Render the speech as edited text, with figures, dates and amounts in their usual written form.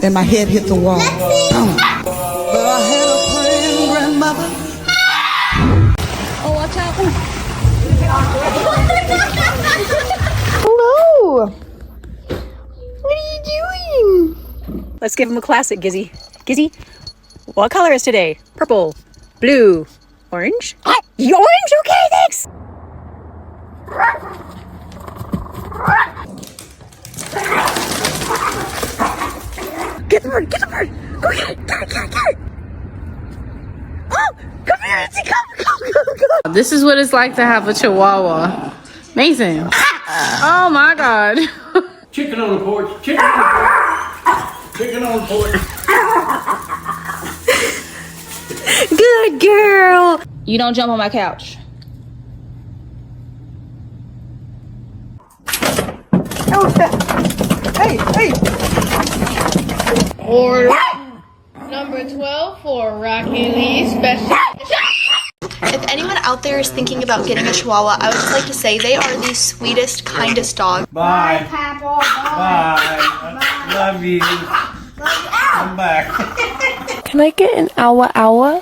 and my head hit the wall. But I had a praying grandmother. Oh, watch out. Hello. What are you doing? Let's give him a classic, Gizzy. Gizzy, what color is today? Purple, blue, orange? Orange? Okay, thanks. Get the bird, get the bird. Go get it, get it, get it, get it. Oh, come here, Itzy, come. This is what it's like to have a chihuahua. Mason. Oh my God. Chicken on the porch. Chicken on the porch. Chicken on the porch. Good girl. You don't jump on my couch. Hey. Order number 12 for Rocky Lee special. If anyone out there is thinking about getting a Chihuahua, I would just like to say they are the sweetest, kindest dog. Bye. Bye. Love you. Come back. Can I get an hour?